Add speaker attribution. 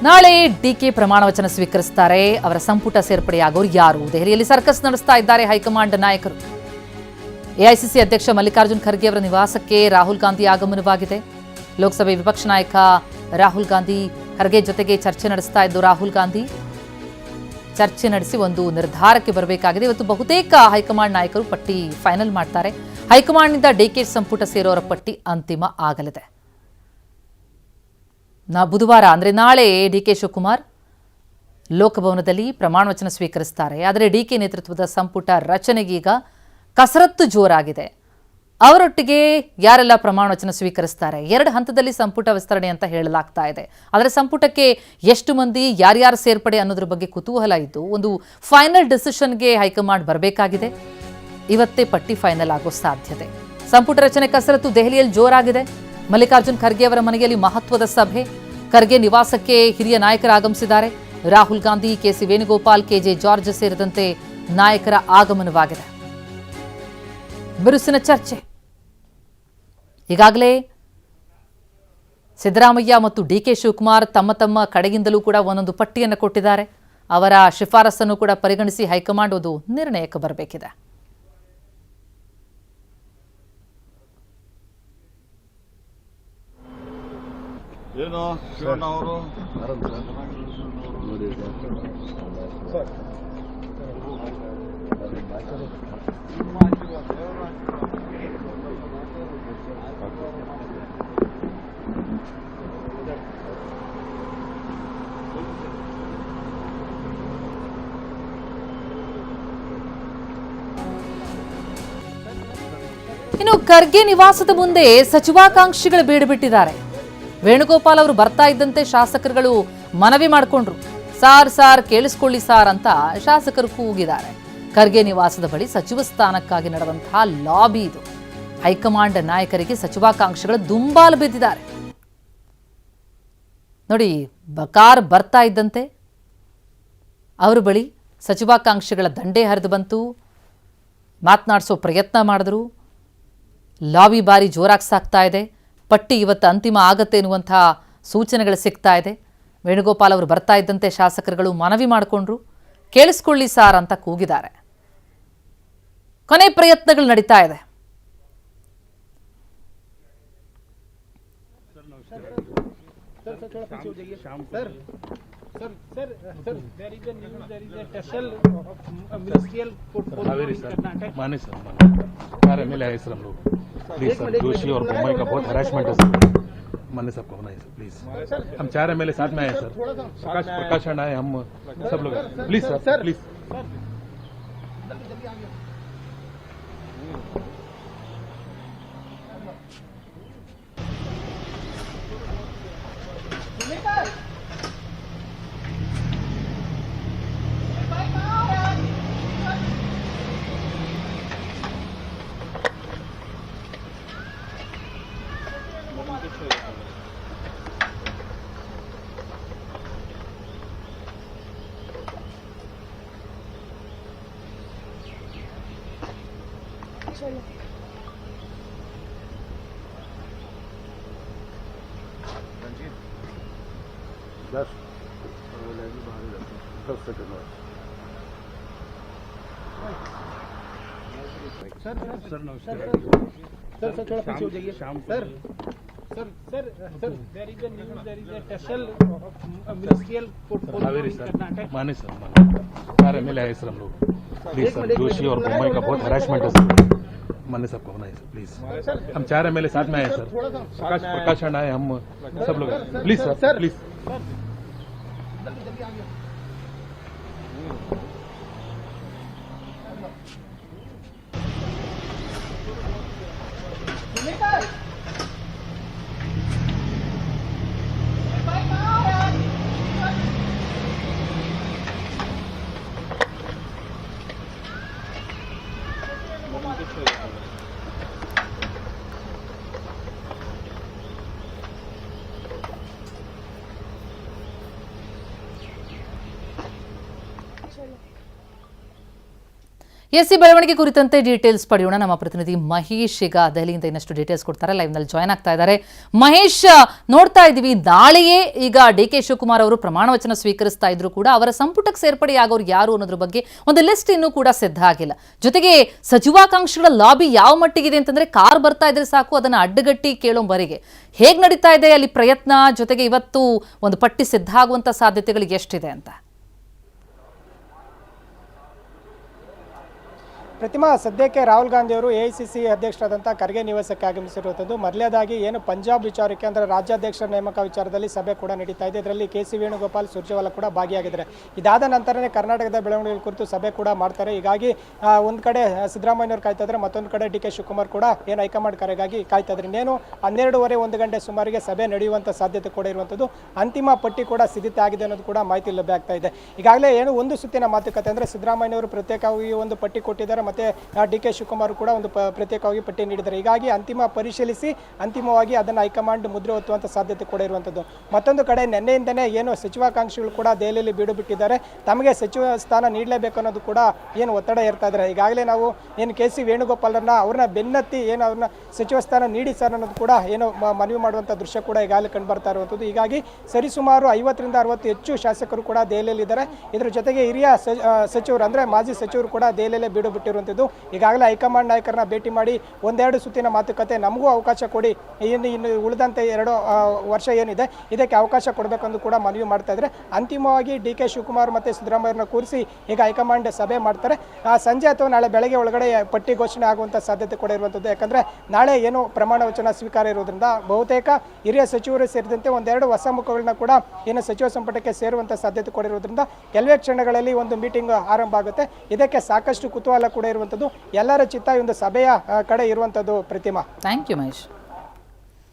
Speaker 1: ನಾಳೆ ಡಿಕೆ ಪ್ರಮಾಣ ವಚನ ಸ್ವೀಕರಿಸುತ್ತಾರೆ. ಅವರ ಸಂಪುಟ ಸೇರ್ಪಡೆಯಾಗೋರು ಯಾರು? ದೆಹಲಿಯಲ್ಲಿ ಸರ್ಕಸ್ ನಡೆಸ್ತಾ ಇದ್ದಾರೆ ಹೈಕಮಾಂಡ್ ನಾಯಕರು. ಎಐಸಿಸಿ ಅಧ್ಯಕ್ಷ ಮಲ್ಲಿಕಾರ್ಜುನ್ ಖರ್ಗೆ ಅವರ ನಿವಾಸಕ್ಕೆ ರಾಹುಲ್ ಗಾಂಧಿ ಆಗಮನವಾಗಿದೆ. ಲೋಕಸಭೆ ವಿಪಕ್ಷ ನಾಯಕ ರಾಹುಲ್ ಗಾಂಧಿ ಖರ್ಗೆ ಜೊತೆಗೆ ಚರ್ಚೆ ನಡೆಸ್ತಾ ಇದ್ದು ರಾಹುಲ್ ಗಾಂಧಿ ಚರ್ಚೆ ನಡೆಸಿ ಒಂದು ನಿರ್ಧಾರಕ್ಕೆ ಬರಬೇಕಾಗಿದೆ. ಇವತ್ತು ಬಹುತೇಕ ಹೈಕಮಾಂಡ್ ನಾಯಕರು ಪಟ್ಟಿ ಫೈನಲ್ ಮಾಡ್ತಾರೆ. ಹೈಕಮಾಂಡ್ನಿಂದ ಡಿಕೆ ಸಂಪುಟ ಸೇರೋರ ಪಟ್ಟಿ ಅಂತಿಮ ಆಗಲಿದೆ. ಬುಧವಾರ ಅಂದರೆ ನಾಳೆ ಡಿಕೆ ಶಿವಕುಮಾರ್ ಲೋಕಭವನದಲ್ಲಿ ಪ್ರಮಾಣ ವಚನ ಸ್ವೀಕರಿಸುತ್ತಾರೆ. ಆದರೆ ಡಿಕೆ ನೇತೃತ್ವದ ಸಂಪುಟ ರಚನೆಗೀಗ ಕಸರತ್ತು ಜೋರಾಗಿದೆ. ಅವರೊಟ್ಟಿಗೆ ಯಾರೆಲ್ಲ ಪ್ರಮಾಣ ವಚನ ಸ್ವೀಕರಿಸುತ್ತಾರೆ? 2 ಹಂತದಲ್ಲಿ ಸಂಪುಟ ವಿಸ್ತರಣೆ ಅಂತ ಹೇಳಲಾಗ್ತಾ ಇದೆ. ಆದರೆ ಸಂಪುಟಕ್ಕೆ ಎಷ್ಟು ಮಂದಿ ಯಾರ್ಯಾರು ಸೇರ್ಪಡೆ ಅನ್ನೋದ್ರ ಬಗ್ಗೆ ಕುತೂಹಲ ಇದ್ದು ಒಂದು ಫೈನಲ್ ಡಿಸಿಷನ್ಗೆ ಹೈಕಮಾಂಡ್ ಬರಬೇಕಾಗಿದೆ. ಇವತ್ತೇ ಪಟ್ಟಿ ಫೈನಲ್ ಆಗೋ ಸಾಧ್ಯತೆ. ಸಂಪುಟ ರಚನೆ ಕಸರತ್ತು ದೆಹಲಿಯಲ್ಲಿ ಜೋರಾಗಿದೆ. ಮಲ್ಲಿಕಾರ್ಜುನ್ ಖರ್ಗೆ ಅವರ ಮನೆಯಲ್ಲಿ ಮಹತ್ವದ ಸಭೆ. ಖರ್ಗೆ ನಿವಾಸಕ್ಕೆ ಹಿರಿಯ ನಾಯಕರು ಆಗಮಿಸಿದ್ದಾರೆ. ರಾಹುಲ್ ಗಾಂಧಿ, ಕೆಸಿ ವೇಣುಗೋಪಾಲ್, ಕೆಜೆ ಜಾರ್ಜ್ ಸೇರಿದಂತೆ ನಾಯಕರ ಆಗಮನವಾಗಿದೆ. ಬಿರುಸಿನ ಚರ್ಚೆ. ಈಗಾಗಲೇ ಸಿದ್ದರಾಮಯ್ಯ ಮತ್ತು ಡಿಕೆ ಶಿವಕುಮಾರ್ ತಮ್ಮ ತಮ್ಮ ಕಡೆಯಿಂದಲೂ ಕೂಡ ಒಂದೊಂದು ಪಟ್ಟಿಯನ್ನು ಕೊಟ್ಟಿದ್ದಾರೆ. ಅವರ ಶಿಫಾರಸನ್ನು ಕೂಡ ಪರಿಗಣಿಸಿ ಹೈಕಮಾಂಡ್ ಒಂದು ನಿರ್ಣಯಕ್ಕೆ ಬರಬೇಕಿದೆ.
Speaker 2: ಏನು ಶಿವಣ್ಣ ಅವರು
Speaker 1: ಇನ್ನು ಖರ್ಗೆ ನಿವಾಸದ ಮುಂದೆ ಸಚಿವಾಕಾಂಕ್ಷಿಗಳು ಬೀಡುಬಿಟ್ಟಿದ್ದಾರೆ. ವೇಣುಗೋಪಾಲ್ ಅವರು ಬರ್ತಾ ಇದ್ದಂತೆ ಶಾಸಕರುಗಳು ಮನವಿ ಮಾಡಿಕೊಂಡ್ರು. ಸಾರ್ ಕೇಳಿಸ್ಕೊಳ್ಳಿ ಸಾರ್ ಅಂತ ಶಾಸಕರು ಕೂಗಿದ್ದಾರೆ. ಖರ್ಗೆ ನಿವಾಸದ ಬಳಿ ಸಚಿವ ಸ್ಥಾನಕ್ಕಾಗಿ ನಡೆದಂತಹ ಲಾಬಿ ಇದು. ಹೈಕಮಾಂಡ್ ನಾಯಕರಿಗೆ ಸಚಿವಾಕಾಂಕ್ಷಿಗಳು ದುಂಬಾಲು ಬಿದ್ದಿದ್ದಾರೆ. ನೋಡಿ, ಕಾರ್ ಬರ್ತಾ ಇದ್ದಂತೆ ಅವರ ಬಳಿ ಸಚಿವಾಕಾಂಕ್ಷಿಗಳ ದಂಡೆ ಹರಿದು ಬಂತು. ಮಾತನಾಡಿಸೋ ಪ್ರಯತ್ನ ಮಾಡಿದ್ರು. ಲಾಬಿ ಬಾರಿ ಜೋರಾಗಿ ಸಾಗ್ತಾ ಇದೆ. ಪಟ್ಟಿ ಇವತ್ತು ಅಂತಿಮ ಆಗತ್ತೆ ಎನ್ನುವಂಥ ಸೂಚನೆಗಳು ಸಿಗ್ತಾ ಇದೆ. ವೇಣುಗೋಪಾಲ್ ಅವರು ಬರ್ತಾ ಇದ್ದಂತೆ ಶಾಸಕರುಗಳು ಮನವಿ ಮಾಡಿಕೊಂಡ್ರು. ಕೇಳಿಸ್ಕೊಳ್ಳಿ ಸಾರ್ ಅಂತ ಕೂಗಿದ್ದಾರೆ. ಕೊನೆ ಪ್ರಯತ್ನಗಳು ನಡೀತಾ ಇದೆ.
Speaker 3: प्लीज सर, जोशी और मुंबई का बहुत हरासमेंट है सर. मान्य साहब को होना है सर, प्लीज. हम 4 MLA साथ में आए सर. प्रकाश आए, हम सब लोग. Please sir, please. सर नमस्कार सर थोड़ा पीछे हो जाइए शाम sir there is a news there is a special ministerial portfolio माने सर 4 MLA आए सर हम लोग. प्लीज सर, जोशी और मुंबई का बहुत हरासमेंट है सर. मान्य साहब को होना है सर, प्लीज. हम 4 MLA साथ में आए सर. प्रकाश आए, हम सब लोग. Please sir, please.
Speaker 1: ಎಸ್ಸಿ ಬೆಳವಣಿಗೆ ಕುರಿತಂತೆ ಡೀಟೇಲ್ಸ್ ಪಡೆಯೋಣ. ನಮ್ಮ ಪ್ರತಿನಿಧಿ ಮಹೇಶ್ ಈಗ ದೆಹಲಿಯಿಂದ ಇನ್ನಷ್ಟು ಡೀಟೇಲ್ಸ್ ಕೊಡ್ತಾರೆ. ಲೈವ್ ನಲ್ಲಿ ಜಾಯ್ನ್ ಆಗ್ತಾ ಇದ್ದಾರೆ. ಮಹೇಶ್, ನೋಡ್ತಾ ಇದ್ದೀವಿ ನಾಳೆಯೇ ಈಗ ಡಿ.ಕೆ. ಶಿವಕುಮಾರ್ ಅವರು ಪ್ರಮಾಣ ವಚನ ಸ್ವೀಕರಿಸ್ತಾ ಇದ್ರು ಕೂಡ ಅವರ ಸಂಪುಟಕ್ಕೆ ಸೇರ್ಪಡೆಯಾಗೋರು ಯಾರು ಅನ್ನೋದ್ರ ಬಗ್ಗೆ ಒಂದು ಲಿಸ್ಟ್ ಇನ್ನೂ ಕೂಡ ಸಿದ್ಧ ಆಗಿಲ್ಲ. ಜೊತೆಗೆ ಸಚಿವಾಕಾಂಕ್ಷಿಗಳ ಲಾಬಿ ಯಾವ ಮಟ್ಟಿಗಿದೆ ಅಂತಂದ್ರೆ ಕಾರ್ ಬರ್ತಾ ಇದ್ರೆ ಸಾಕು ಅದನ್ನ ಅಡ್ಡಗಟ್ಟಿ ಕೇಳೋವರೆಗೆ ಹೇಗ್ ನಡೀತಾ ಇದೆ ಅಲ್ಲಿ ಪ್ರಯತ್ನ, ಜೊತೆಗೆ ಇವತ್ತು ಒಂದು ಪಟ್ಟಿ ಸಿದ್ಧ ಆಗುವಂತ ಸಾಧ್ಯತೆಗಳು ಎಷ್ಟಿದೆ ಅಂತ?
Speaker 4: ಪ್ರತಿಮಾ, ಸದ್ಯಕ್ಕೆ ರಾಹುಲ್ ಗಾಂಧಿ ಅವರು ಎಐಸಿಸಿ ಅಧ್ಯಕ್ಷರಾದಂಥ ಖರ್ಗೆ ನಿವಾಸಕ್ಕೆ ಆಗಮಿಸಿರುವಂಥದ್ದು. ಮೊದಲನೇದಾಗಿ ಏನು ಪಂಜಾಬ್ ವಿಚಾರಕ್ಕೆ ಅಂದರೆ ರಾಜ್ಯಾಧ್ಯಕ್ಷರ ನೇಮಕ ವಿಚಾರದಲ್ಲಿ ಸಭೆ ಕೂಡ ನಡೀತಾ ಇದೆ. ಇದರಲ್ಲಿ ಕೆ.ಸಿ. ವೇಣುಗೋಪಾಲ್, ಸುರ್ಜೇವಾಲಾ ಕೂಡ ಭಾಗಿಯಾಗಿದ್ದಾರೆ. ಇದಾದ ನಂತರನೇ ಕರ್ನಾಟಕದ ಬೆಳವಣಿಗೆ ಕುರಿತು ಸಭೆ ಕೂಡ ಮಾಡ್ತಾರೆ. ಹೀಗಾಗಿ ಒಂದು ಕಡೆ ಸಿದ್ದರಾಮಯ್ಯನವರು ಕಾಯ್ತಾ ಇದ್ದಾರೆ, ಮತ್ತೊಂದು ಕಡೆ ಡಿ.ಕೆ. ಶಿವಕುಮಾರ್ ಕೂಡ ಏನು ಹೈಕಮಾಂಡ್ ಕರೆಗಾಗಿ ಕಾಯ್ತಾ ಇದ್ದಾರೆ. ಇನ್ನೇನು 12:30 1 ಗಂಟೆ ಸುಮಾರಿಗೆ ಸಭೆ ನಡೆಯುವಂಥ ಸಾಧ್ಯತೆ ಕೂಡ ಇರುವಂಥದ್ದು. ಅಂತಿಮ ಪಟ್ಟಿ ಕೂಡ ಸಿದ್ಧತೆ ಆಗಿದೆ ಅನ್ನೋದು ಕೂಡ ಮಾಹಿತಿ ಲಭ್ಯ ಆಗ್ತಾ ಇದೆ. ಈಗಾಗಲೇ ಏನು ಒಂದು ಸುತ್ತಿನ ಮಾತುಕತೆ ಅಂದರೆ ಸಿದ್ದರಾಮಯ್ಯನವರು ಪ್ರತ್ಯೇಕವಾಗಿ ಒಂದು ಪಟ್ಟಿ ಕೊಟ್ಟಿದ್ದಾರೆ, ಮತ್ತೆ ಡಿ.ಕೆ. ಶಿವಕುಮಾರ್ ಕೂಡ ಒಂದು ಪ್ರತ್ಯೇಕವಾಗಿ ಪಟ್ಟಿ ನೀಡಿದ್ದಾರೆ. ಹೀಗಾಗಿ ಅಂತಿಮ ಪರಿಶೀಲಿಸಿ ಅಂತಿಮವಾಗಿ ಅದನ್ನು ಹೈಕಮಾಂಡ್ ಮುದ್ರೆ ಹೊತ್ತುವಂಥ ಸಾಧ್ಯತೆ ಕೂಡ ಇರುವಂಥದ್ದು. ಮತ್ತೊಂದು ಕಡೆ ನಿನ್ನೆಯಿಂದನೇ ಏನು ಸಚಿವಾಕಾಂಕ್ಷಿಗಳು ಕೂಡ ದೆಹಲಿಯಲ್ಲಿ ಬೀಡು ಬಿಟ್ಟಿದ್ದಾರೆ. ತಮಗೆ ಸಚಿವ ಸ್ಥಾನ ನೀಡಲೇಬೇಕು ಅನ್ನೋದು ಕೂಡ ಏನು ಒತ್ತಡ ಇರ್ತಾ ಇದ್ದಾರೆ. ಈಗಾಗಲೇ ನಾವು ಏನು ಕೆ.ಸಿ. ವೇಣುಗೋಪಾಲರನ್ನ ಅವ್ರನ್ನ ಬೆನ್ನತ್ತಿ ಏನು ಅವ್ರನ್ನ ಸಚಿವ ಸ್ಥಾನ ನೀಡಿ ಸರ್ ಅನ್ನೋದು ಕೂಡ ಏನು ಮನವಿ ಮಾಡುವಂಥ ದೃಶ್ಯ ಕೂಡ ಈಗಾಗಲೇ ಕಂಡು ಬರ್ತಾ ಇರುವಂಥದ್ದು. ಹೀಗಾಗಿ ಸರಿಸುಮಾರು 50ರಿಂದ 60 ಹೆಚ್ಚು ಶಾಸಕರು ಕೂಡ ದೆಹಲಿಯಲ್ಲಿ ಇದ್ದಾರೆ. ಇದರ ಜೊತೆಗೆ ಹಿರಿಯ ಸಚಿವರು ಅಂದರೆ ಮಾಜಿ ಸಚಿವರು ಕೂಡ ದೆಹಲಿಯಲ್ಲೇ ಬೀಡು ಬಿಟ್ಟಿರುವಂಥದ್ದು. ಈಗಾಗಲೇ ಹೈಕಮಾಂಡ್ ನಾಯಕರನ್ನ ಭೇಟಿ ಮಾಡಿ ಒಂದೆರಡು ಸುತ್ತಿನ ಮಾತುಕತೆ ನಮಗೂ ಅವಕಾಶ ಕೊಡಿ, ಇನ್ನು ಉಳಿದಂತೆ 2 ವರ್ಷ ಏನಿದೆ ಇದಕ್ಕೆ ಅವಕಾಶ ಕೊಡಬೇಕೆಂದು ಕೂಡ ಮನವಿ ಮಾಡ್ತಾ ಇದ್ದಾರೆ. ಅಂತಿಮವಾಗಿ ಡಿ.ಕೆ. ಶಿವಕುಮಾರ್ ಮತ್ತು ಸಿದ್ದರಾಮಯ್ಯರನ್ನ ಕೂರಿಸಿ ಈಗ ಹೈಕಮಾಂಡ್ ಸಭೆ ಮಾಡ್ತಾರೆ. ಸಂಜೆ ಅಥವಾ ನಾಳೆ ಬೆಳಗ್ಗೆ ಒಳಗಡೆ ಪಟ್ಟಿ ಘೋಷಣೆ ಆಗುವಂಥ ಸಾಧ್ಯತೆ ಕೂಡ ಇರುವಂಥದ್ದು. ಯಾಕಂದರೆ ನಾಳೆ ಏನು ಪ್ರಮಾಣ ವಚನ ಸ್ವೀಕಾರ ಇರೋದ್ರಿಂದ ಬಹುತೇಕ ಹಿರಿಯ ಸಚಿವರು ಸೇರಿದಂತೆ ಒಂದೆರಡು ಹೊಸ ಮುಖಗಳನ್ನ ಕೂಡ ಏನು ಸಚಿವ ಸಂಪುಟಕ್ಕೆ ಸೇರುವಂಥ ಸಾಧ್ಯತೆ ಕೂಡ ಇರೋದ್ರಿಂದ ಕೆಲವೇ ಕ್ಷಣಗಳಲ್ಲಿ ಒಂದು ಮೀಟಿಂಗ್ ಆರಂಭ ಆಗುತ್ತೆ. ಇದಕ್ಕೆ ಸಾಕಷ್ಟು ಕುತೂಹಲ ಕೂಡ ಇರುವಂಥದ್ದು. ಎಲ್ಲರ ಚಿತ್ತ ಈ ಒಂದು ಸಭೆಯ ಕಡೆ ಇರುವಂಥದ್ದು. ಪ್ರತಿಮಾ,
Speaker 1: ಥ್ಯಾಂಕ್ ಯು ಮಹೇಶ್.